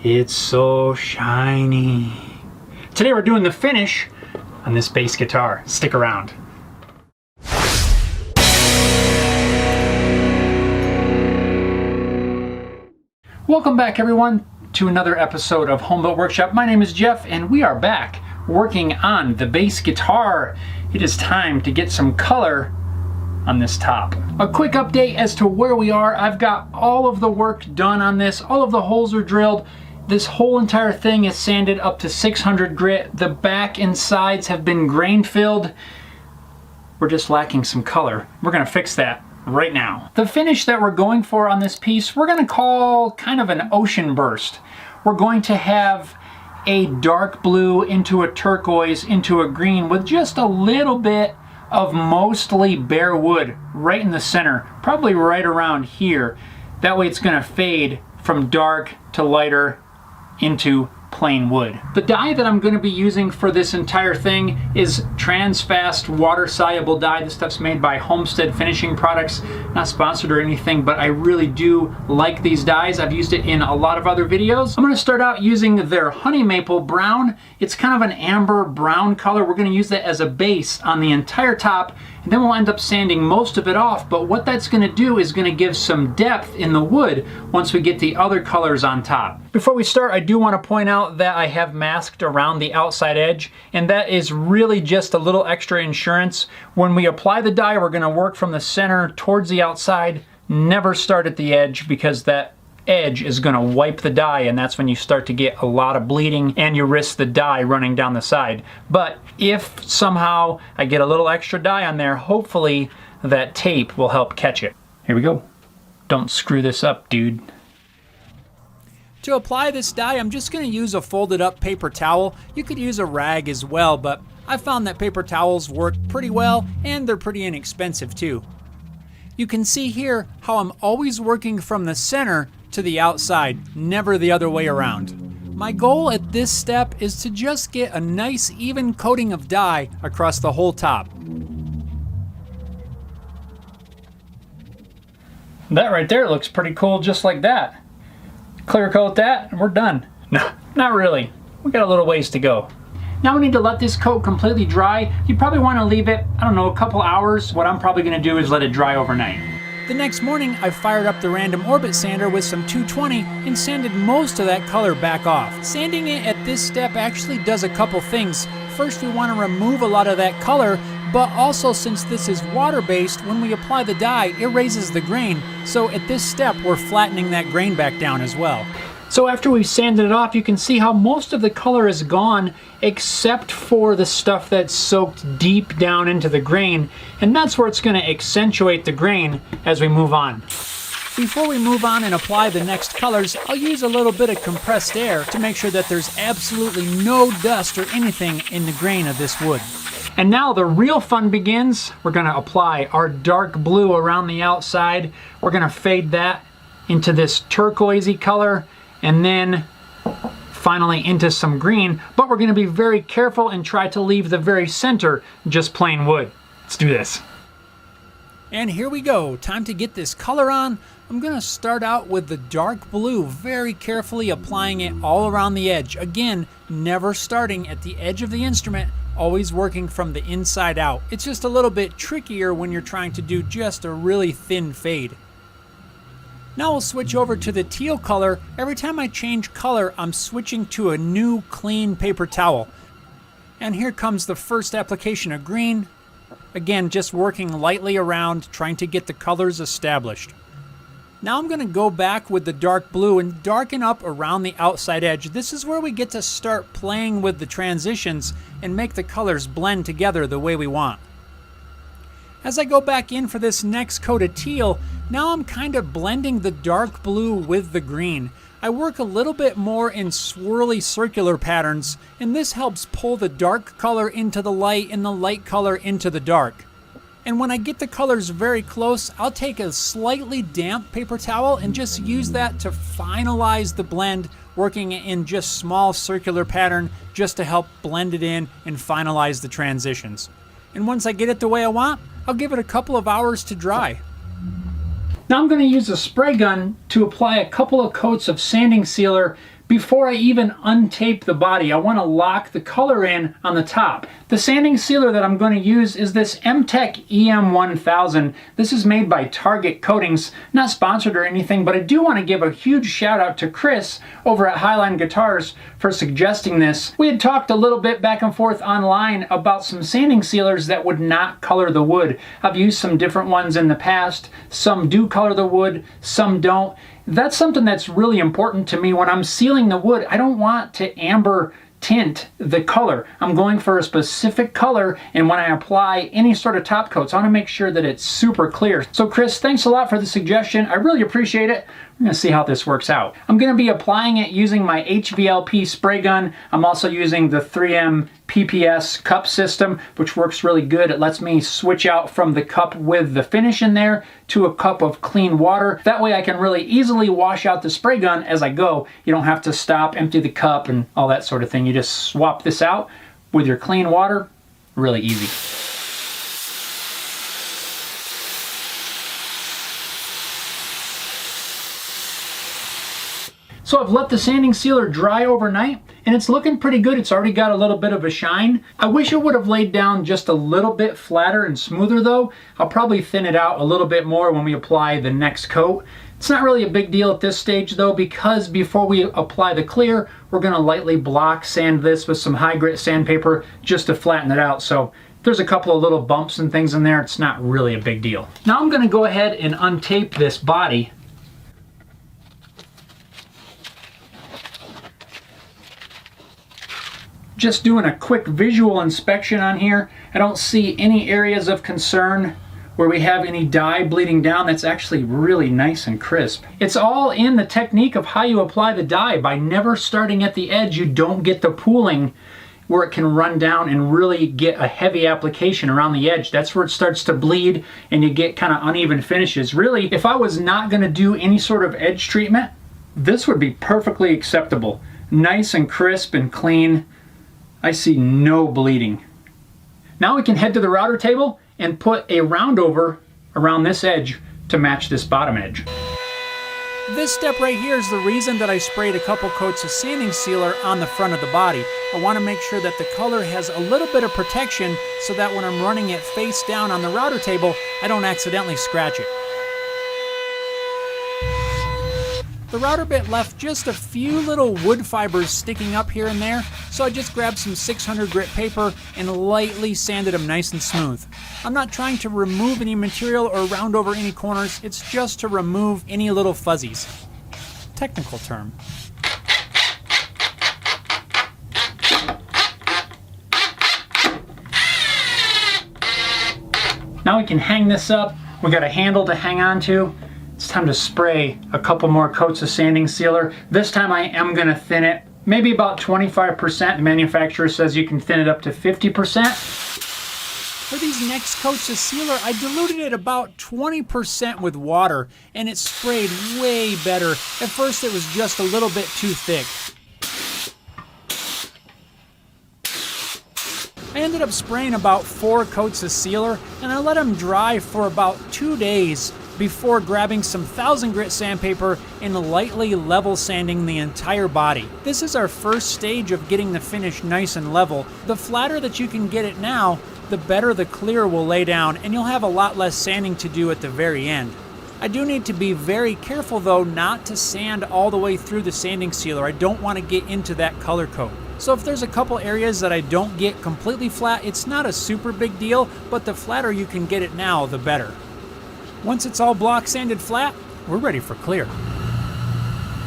It's so shiny. Today we're doing the finish on this bass guitar. Stick around. Welcome back everyone to another episode of Home Built Workshop. My name is Jeff and we are back working on the bass guitar. It is time to get some color on this top. A quick update as to where we are. I've got all of the work done on this. All of the holes are drilled. This whole entire thing is sanded up to 600 grit. The back and sides have been grain filled. We're just lacking some color. We're gonna fix that right now. The finish that we're going for on this piece, we're gonna call kind of an ocean burst. We're going to have a dark blue into a turquoise into a green with just a little bit of mostly bare wood right in the center, probably right around here. That way it's gonna fade from dark to lighter into plain wood. The dye that I'm going to be using for this entire thing is Transfast water soluble dye. This stuff's made by Homestead Finishing Products. Not sponsored or anything, but I really do like these dyes. I've used it in a lot of other videos. I'm going to start out using their Honey Maple Brown. It's kind of an amber brown color. We're going to use that as a base on the entire top, and then we'll end up sanding most of it off. But what that's going to do is going to give some depth in the wood once we get the other colors on top. Before we start, I do want to point out that I have masked around the outside edge, and that is really just a little extra insurance. When we apply the dye, we're going to work from the center towards the outside, never start at the edge, because that edge is going to wipe the dye, and that's when you start to get a lot of bleeding and you risk the dye running down the side. But if somehow I get a little extra dye on there, hopefully that tape will help catch it. Here we go. Don't screw this up, dude. To apply this dye, I'm just going to use a folded up paper towel. You could use a rag as well, but I found that paper towels work pretty well and they're pretty inexpensive too. You can see here how I'm always working from the center to the outside, never the other way around. My goal at this step is to just get a nice even coating of dye across the whole top. That right there looks pretty cool just like that. Clear coat that and we're done. No, not really. We got a little ways to go. Now we need to let this coat completely dry. You probably want to leave it, I don't know, a couple hours. What I'm probably going to do is let it dry overnight. The next morning, I fired up the random orbit sander with some 220 and sanded most of that color back off. Sanding it at this step actually does a couple things. First, we want to remove a lot of that color, but also since this is water-based, when we apply the dye, it raises the grain. So at this step, we're flattening that grain back down as well. So after we've sanded it off, you can see how most of the color is gone except for the stuff that's soaked deep down into the grain, and that's where it's going to accentuate the grain as we move on. Before we move on and apply the next colors, I'll use a little bit of compressed air to make sure that there's absolutely no dust or anything in the grain of this wood. And now the real fun begins. We're going to apply our dark blue around the outside. We're going to fade that into this turquoisey color, and then finally into some green, but we're going to be very careful and try to leave the very center just plain wood. Let's do this. And here we go. Time to get this color on. I'm going to start out with the dark blue, very carefully applying it all around the edge. Again, never starting at the edge of the instrument, always working from the inside out. It's just a little bit trickier when you're trying to do just a really thin fade. Now we'll switch over to the teal color. Every time I change color, I'm switching to a new clean paper towel. And here comes the first application of green. Again, just working lightly around, trying to get the colors established. Now I'm going to go back with the dark blue and darken up around the outside edge. This is where we get to start playing with the transitions and make the colors blend together the way we want. As I go back in for this next coat of teal, now I'm kind of blending the dark blue with the green. I work a little bit more in swirly circular patterns, and this helps pull the dark color into the light and the light color into the dark. And when I get the colors very close, I'll take a slightly damp paper towel and just use that to finalize the blend, working in just small circular pattern just to help blend it in and finalize the transitions. And once I get it the way I want, I'll give it a couple of hours to dry. Now I'm going to use a spray gun to apply a couple of coats of sanding sealer before I even untape the body. I want to lock the color in on the top. The sanding sealer that I'm going to use is this M-Tech EM1000. This is made by Target Coatings. Not sponsored or anything, but I do want to give a huge shout out to Chris over at Highline Guitars for suggesting this. We had talked a little bit back and forth online about some sanding sealers that would not color the wood. I've used some different ones in the past. Some do color the wood, some don't. That's something that's really important to me when I'm sealing the wood. I don't want to amber tint the color. I'm going for a specific color, and when I apply any sort of top coats, I want to make sure that it's super clear. So Chris, thanks a lot for the suggestion. I really appreciate it. We're going to see how this works out. I'm going to be applying it using my HVLP spray gun. I'm also using the 3M PPS cup system, which works really good. It lets me switch out from the cup with the finish in there to a cup of clean water. That way I can really easily wash out the spray gun as I go. You don't have to stop, empty the cup, and all that sort of thing. You just swap this out with your clean water. Really easy. So I've let the sanding sealer dry overnight, and it's looking pretty good. It's already got a little bit of a shine. I wish it would have laid down just a little bit flatter and smoother though. I'll probably thin it out a little bit more when we apply the next coat. It's not really a big deal at this stage though, because before we apply the clear, we're gonna lightly block sand this with some high grit sandpaper just to flatten it out. So there's a couple of little bumps and things in there. It's not really a big deal. Now I'm gonna go ahead and untape this body. Just doing a quick visual inspection on here. I don't see any areas of concern where we have any dye bleeding down. That's actually really nice and crisp. It's all in the technique of how you apply the dye. By never starting at the edge, you don't get the pooling where it can run down and really get a heavy application around the edge. That's where it starts to bleed and you get kind of uneven finishes. Really, if I was not gonna do any sort of edge treatment, this would be perfectly acceptable. Nice and crisp and clean. I see no bleeding. Now we can head to the router table and put a round over around this edge to match this bottom edge. This step right here is the reason that I sprayed a couple coats of sanding sealer on the front of the body. I want to make sure that the color has a little bit of protection so that when I'm running it face down on the router table, I don't accidentally scratch it. The router bit left just a few little wood fibers sticking up here and there, so I just grabbed some 600 grit paper and lightly sanded them nice and smooth. I'm not trying to remove any material or round over any corners, it's just to remove any little fuzzies. Technical term. Now we can hang this up. We got a handle to hang on to. It's time to spray a couple more coats of sanding sealer. This time I am going to thin it, maybe about 25%. The manufacturer says you can thin it up to 50%. For these next coats of sealer, I diluted it about 20% with water, and it sprayed way better. At first it was just a little bit too thick. I ended up spraying about 4 coats of sealer, and I let them dry for about 2 days before grabbing some 1000 grit sandpaper and lightly level sanding the entire body. This is our first stage of getting the finish nice and level. The flatter that you can get it now, the better the clear will lay down, and you'll have a lot less sanding to do at the very end. I do need to be very careful though not to sand all the way through the sanding sealer. I don't want to get into that color coat. So if there's a couple areas that I don't get completely flat, it's not a super big deal, but the flatter you can get it now, the better. Once it's all block sanded flat, we're ready for clear.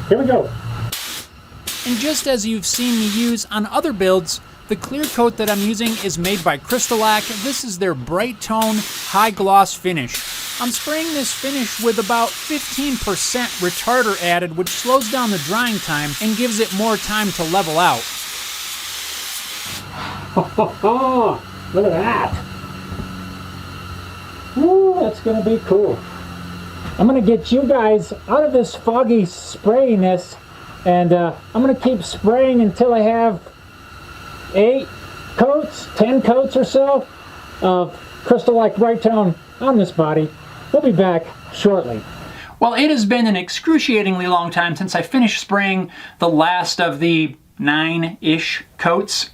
Here we go. And just as you've seen me use on other builds, the clear coat that I'm using is made by Crystalac. This is their bright tone, high gloss finish. I'm spraying this finish with about 15% retarder added, which slows down the drying time and gives it more time to level out. Look at that. Ooh, that's gonna be cool. I'm gonna get you guys out of this foggy sprayiness, and I'm gonna keep spraying until I have 8 coats, 10 coats or so of Crystalac Bright Tone on this body. We'll be back shortly. Well, it has been an excruciatingly long time since I finished spraying the last of the 9-ish coats.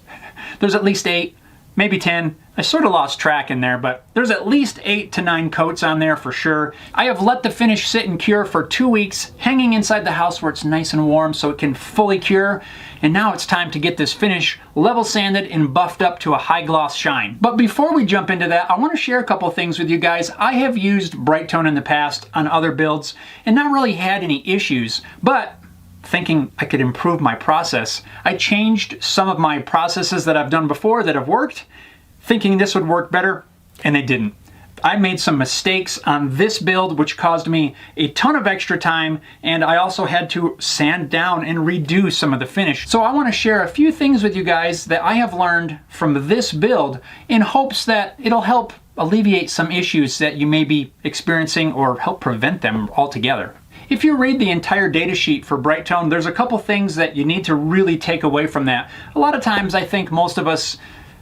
There's at least 8, maybe 10. I sort of lost track in there, but there's at least 8 to 9 coats on there for sure. I have let the finish sit and cure for 2 weeks, hanging inside the house where it's nice and warm so it can fully cure. And now it's time to get this finish level sanded and buffed up to a high gloss shine. But before we jump into that, I want to share a couple things with you guys. I have used Bright Tone in the past on other builds and not really had any issues, but thinking I could improve my process, I changed some of my processes that I've done before that have worked, thinking this would work better, and they didn't. I made some mistakes on this build which caused me a ton of extra time, and I also had to sand down and redo some of the finish. So I want to share a few things with you guys that I have learned from this build in hopes that it'll help alleviate some issues that you may be experiencing or help prevent them altogether. If you read the entire data sheet for Bright Tone, there's a couple things that you need to really take away from that. A lot of times I think most of us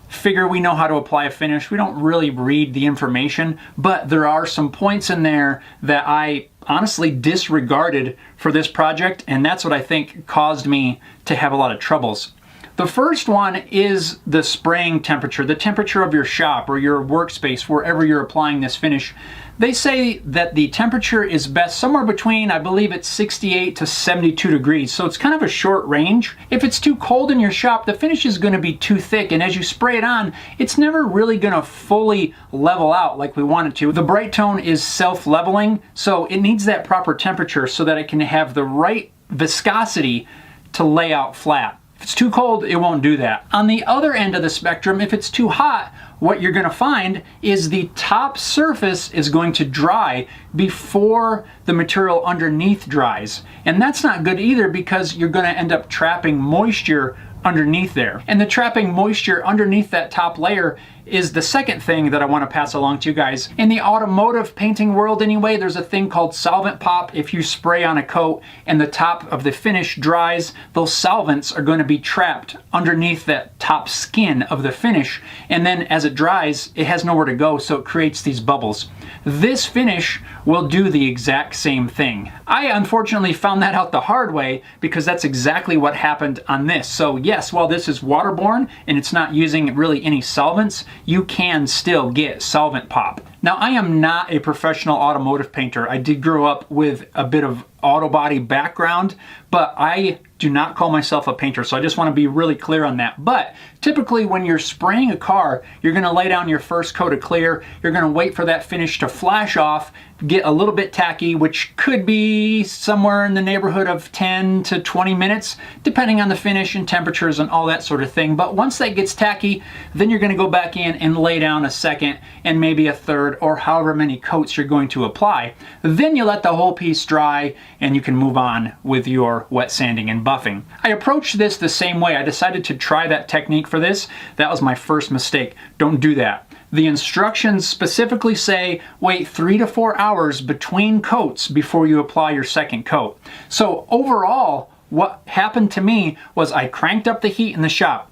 figure we know how to apply a finish. We don't really read the information, but there are some points in there that I honestly disregarded for this project, and that's what I think caused me to have a lot of troubles. The first one is the spraying temperature, the temperature of your shop or your workspace, wherever you're applying this finish. They say that the temperature is best somewhere between, I believe it's 68 to 72 degrees, so it's kind of a short range. If it's too cold in your shop, the finish is going to be too thick, and as you spray it on, it's never really going to fully level out like we want it to. The Bright Tone is self-leveling, so it needs that proper temperature so that it can have the right viscosity to lay out flat. If it's too cold, it won't do that. On the other end of the spectrum, if it's too hot, what you're going to find is the top surface is going to dry before the material underneath dries. And that's not good either because you're going to end up trapping moisture underneath there. And the trapping moisture underneath that top layer is the second thing that I want to pass along to you guys. In the automotive painting world anyway, there's a thing called Solvent Pop. If you spray on a coat and the top of the finish dries, those solvents are going to be trapped underneath that top skin of the finish. And then as it dries, it has nowhere to go, so it creates these bubbles. This finish will do the exact same thing. I unfortunately found that out the hard way because that's exactly what happened on this. So yes, while this is waterborne and it's not using really any solvents, you can still get solvent pop. Now, I am not a professional automotive painter. I did grow up with a bit of auto body background, but I do not call myself a painter, so I just want to be really clear on that. But typically when you're spraying a car, you're going to lay down your first coat of clear, you're going to wait for that finish to flash off, get a little bit tacky, which could be somewhere in the neighborhood of 10 to 20 minutes, depending on the finish and temperatures and all that sort of thing. But once that gets tacky, then you're going to go back in and lay down a second and maybe a third or however many coats you're going to apply. Then you let the whole piece dry and you can move on with your wet sanding and buffing. I approached this the same way. I decided to try that technique for this. That was my first mistake. Don't do that. The instructions specifically say wait 3 to 4 hours between coats before you apply your second coat. So overall, what happened to me was I cranked up the heat in the shop.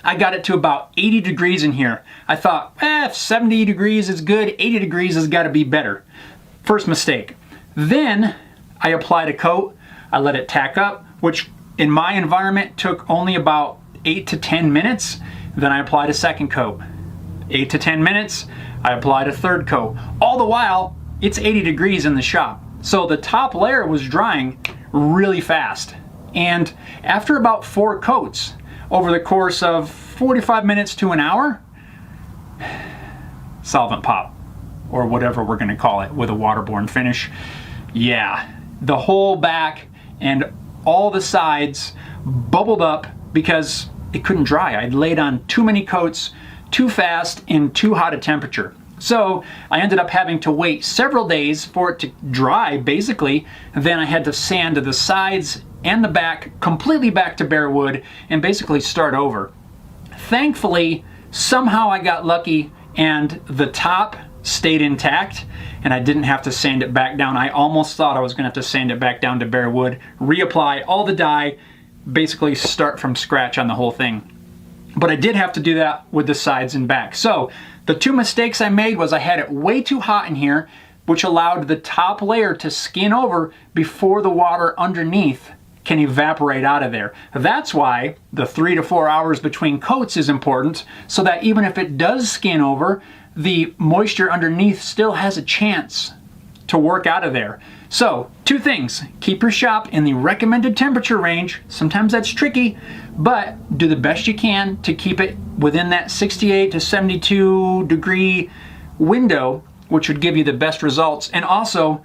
I got it to about 80 degrees in here. I thought, if 70 degrees is good, 80 degrees has got to be better. First mistake. Then I applied a coat. I let it tack up, which in my environment took only about 8 to 10 minutes. Then I applied a second coat. 8 to 10 minutes, I applied a third coat. All the while, it's 80 degrees in the shop. So the top layer was drying really fast. And after about 4 coats, over the course of 45 minutes to an hour, solvent pop, or whatever we're gonna call it, with a waterborne finish. Yeah, the whole back and all the sides bubbled up because it couldn't dry. I'd laid on too many coats, too fast, and too hot a temperature. So I ended up having to wait several days for it to dry, basically. Then I had to sand the sides and the back completely back to bare wood and basically start over. Thankfully, somehow I got lucky and the top stayed intact and I didn't have to sand it back down. I almost thought I was gonna have to sand it back down to bare wood, reapply all the dye, basically start from scratch on the whole thing. But I did have to do that with the sides and back. So the 2 mistakes I made was I had it way too hot in here. which allowed the top layer to skin over before the water underneath can evaporate out of there. That's why the 3 to 4 hours between coats is important, so that even if it does skin over, the moisture underneath still has a chance to work out of there. So, 2 things. Keep your shop in the recommended temperature range. Sometimes that's tricky, but do the best you can to keep it within that 68 to 72 degree window, which would give you the best results. And also,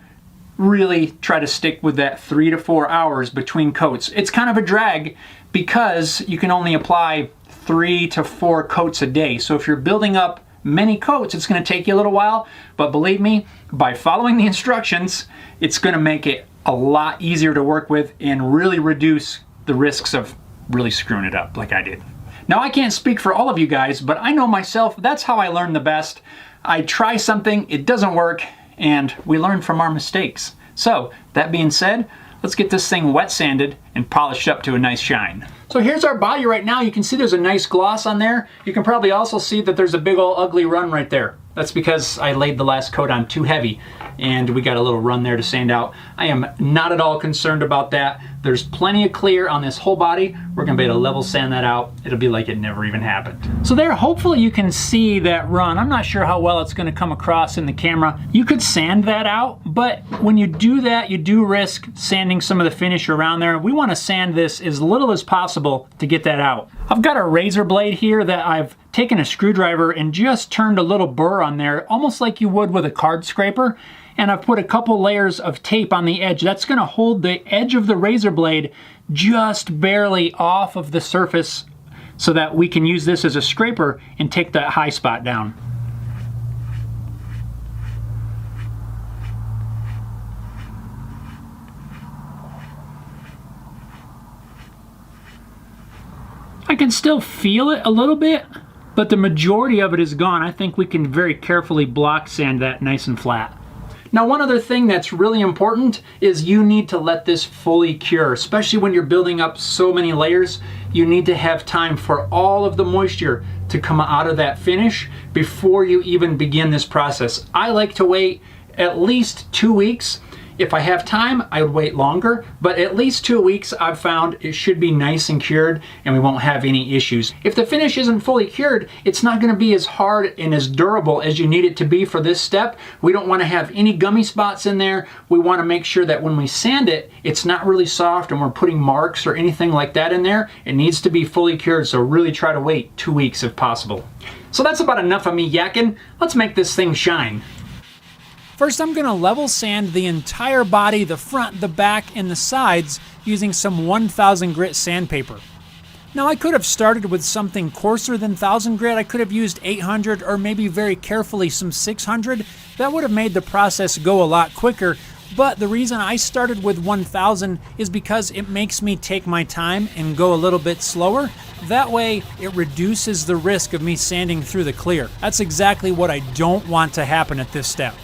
really try to stick with that 3 to 4 hours between coats. It's kind of a drag because you can only apply 3 to 4 coats a day. So if you're building up many coats, it's going to take you a little while, but believe me, by following the instructions, it's going to make it a lot easier to work with and really reduce the risks of really screwing it up like I did. Now, I can't speak for all of you guys, but I know myself, that's how I learn the best. I try something, it doesn't work, and we learn from our mistakes. So, that being said, let's get this thing wet sanded and polished up to a nice shine. So here's our body right now. You can see there's a nice gloss on there. You can probably also see that there's a big old ugly run right there. That's because I laid the last coat on too heavy and we got a little run there to sand out. I am not at all concerned about that. There's plenty of clear on this whole body. We're gonna be able to level sand that out. It'll be like it never even happened. So there, hopefully you can see that run. I'm not sure how well it's gonna come across in the camera. You could sand that out, but when you do that, you do risk sanding some of the finish around there. We wanna sand this as little as possible to get that out. I've got a razor blade here that I've taken a screwdriver and just turned a little burr on there, almost like you would with a card scraper. And I've put a couple layers of tape on the edge. That's gonna hold the edge of the razor blade just barely off of the surface so that we can use this as a scraper and take that high spot down. I can still feel it a little bit, but the majority of it is gone. I think we can very carefully block sand that nice and flat. Now, one other thing that's really important is you need to let this fully cure, especially when you're building up so many layers. You need to have time for all of the moisture to come out of that finish before you even begin this process. I like to wait at least 2 weeks. If I have time, I would wait longer, but at least 2 weeks I've found it should be nice and cured and we won't have any issues. If the finish isn't fully cured, it's not gonna be as hard and as durable as you need it to be for this step. We don't wanna have any gummy spots in there. We wanna make sure that when we sand it, it's not really soft and we're putting marks or anything like that in there. It needs to be fully cured, so really try to wait 2 weeks if possible. So that's about enough of me yakking. Let's make this thing shine. First, I'm gonna level sand the entire body, the front, the back, and the sides using some 1000 grit sandpaper. Now, I could have started with something coarser than 1000 grit. I could have used 800 or maybe very carefully some 600. That would have made the process go a lot quicker. But the reason I started with 1000 is because it makes me take my time and go a little bit slower. That way, it reduces the risk of me sanding through the clear. That's exactly what I don't want to happen at this step.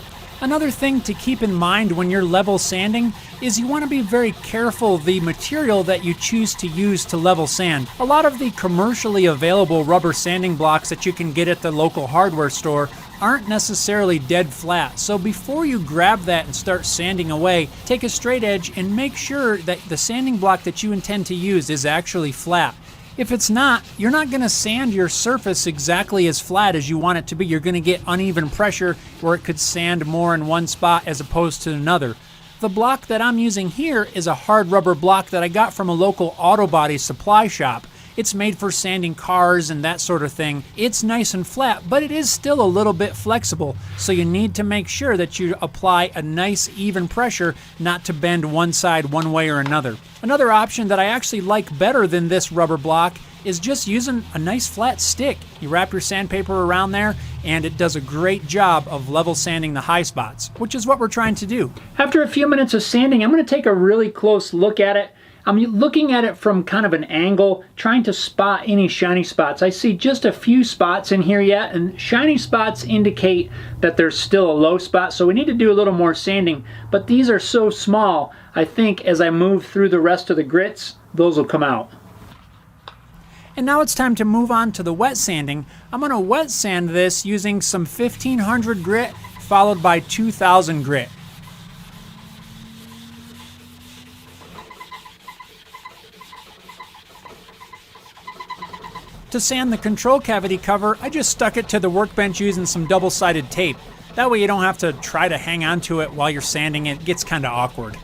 Another thing to keep in mind when you're level sanding is you want to be very careful the material that you choose to use to level sand. A lot of the commercially available rubber sanding blocks that you can get at the local hardware store aren't necessarily dead flat. So before you grab that and start sanding away, take a straight edge and make sure that the sanding block that you intend to use is actually flat. If it's not, you're not going to sand your surface exactly as flat as you want it to be. You're going to get uneven pressure where it could sand more in one spot as opposed to another. The block that I'm using here is a hard rubber block that I got from a local auto body supply shop. It's made for sanding cars and that sort of thing. It's nice and flat, but it is still a little bit flexible, so you need to make sure that you apply a nice even pressure not to bend one side one way or another. Another option that I actually like better than this rubber block is just using a nice flat stick. You wrap your sandpaper around there and it does a great job of level sanding the high spots, which is what we're trying to do. After a few minutes of sanding, I'm going to take a really close look at it. I'm looking at it from kind of an angle, trying to spot any shiny spots. I see just a few spots in here yet, and shiny spots indicate that there's still a low spot, so we need to do a little more sanding. But these are so small, I think as I move through the rest of the grits, those will come out. And now it's time to move on to the wet sanding. I'm going to wet sand this using some 1500 grit followed by 2000 grit. To sand the control cavity cover, I just stuck it to the workbench using some double-sided tape. That way you don't have to try to hang on to it while you're sanding it. It gets kind of awkward.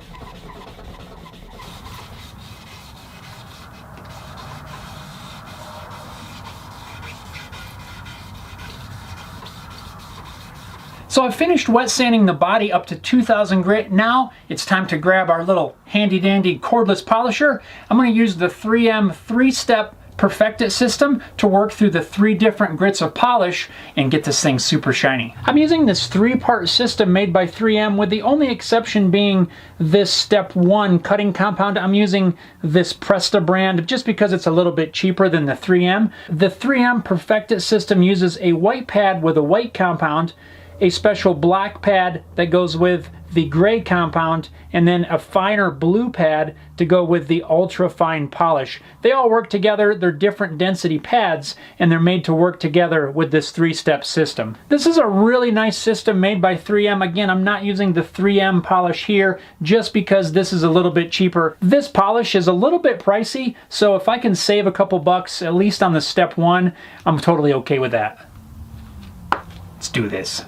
So I finished wet sanding the body up to 2000 grit. Now it's time to grab our little handy dandy cordless polisher. I'm going to use the 3M 3-step Perfect It system to work through the 3 different grits of polish and get this thing super shiny. I'm using this 3-part system made by 3M, with the only exception being this step 1 cutting compound. I'm using this Presta brand just because it's a little bit cheaper than the 3M. The 3M Perfect It system uses a white pad with a white compound, a special black pad that goes with the gray compound, and then a finer blue pad to go with the ultra fine polish. They all work together. They're different density pads, and they're made to work together with this 3-step system. This is a really nice system made by 3M. Again, I'm not using the 3M polish here just because this is a little bit cheaper. This polish is a little bit pricey, so if I can save a couple bucks, at least on the step 1, I'm totally okay with that. Let's do this.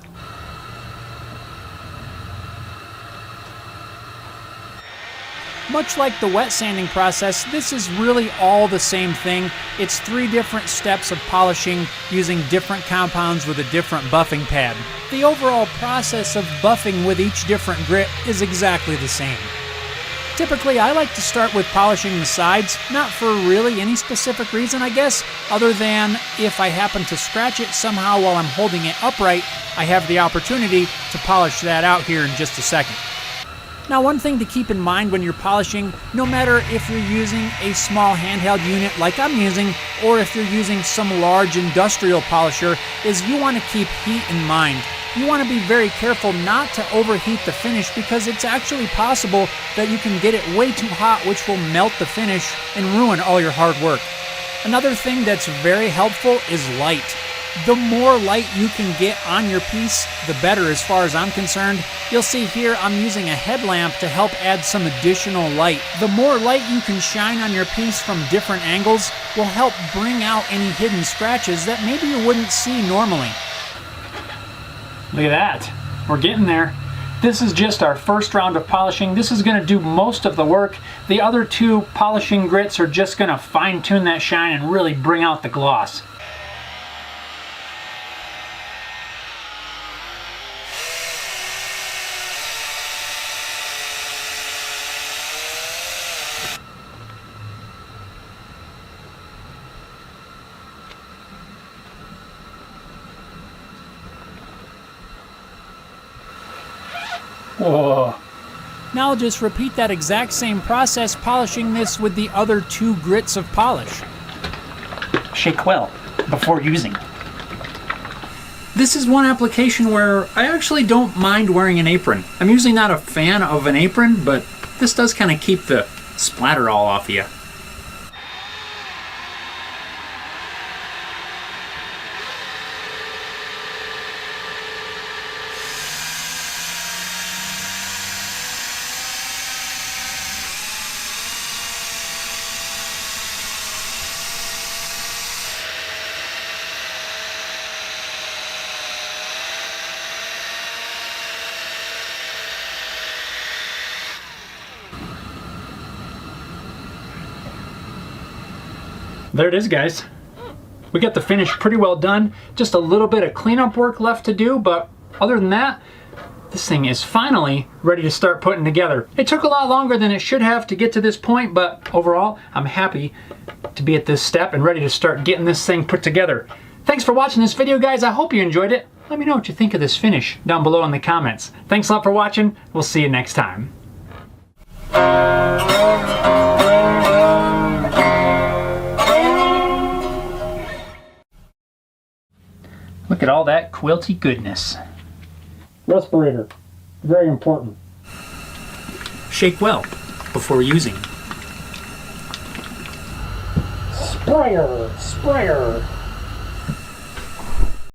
Much like the wet sanding process, this is really all the same thing. It's 3 different steps of polishing using different compounds with a different buffing pad. The overall process of buffing with each different grit is exactly the same. Typically, I like to start with polishing the sides, not for really any specific reason, I guess, other than if I happen to scratch it somehow while I'm holding it upright, I have the opportunity to polish that out here in just a second. Now, one thing to keep in mind when you're polishing, no matter if you're using a small handheld unit like I'm using, or if you're using some large industrial polisher, is you want to keep heat in mind. You want to be very careful not to overheat the finish, because it's actually possible that you can get it way too hot, which will melt the finish and ruin all your hard work. Another thing that's very helpful is light. The more light you can get on your piece, the better as far as I'm concerned. You'll see here I'm using a headlamp to help add some additional light. The more light you can shine on your piece from different angles will help bring out any hidden scratches that maybe you wouldn't see normally. Look at that. We're getting there. This is just our first round of polishing. This is going to do most of the work. The other 2 polishing grits are just going to fine-tune that shine and really bring out the gloss. Whoa. Now I'll just repeat that exact same process, polishing this with the other 2 grits of polish. Shake well before using. This is one application where I actually don't mind wearing an apron. I'm usually not a fan of an apron, but this does kind of keep the splatter all off you. There it is, guys. We got the finish pretty well done. Just a little bit of cleanup work left to do, but other than that, this thing is finally ready to start putting together. It took a lot longer than it should have to get to this point, but overall, I'm happy to be at this step and ready to start getting this thing put together. Thanks for watching this video, guys. I hope you enjoyed it. Let me know what you think of this finish down below in the comments. Thanks a lot for watching. We'll see you next time. Look at all that quilty goodness. Respirator, very important. Shake well before using. Sprayer, sprayer.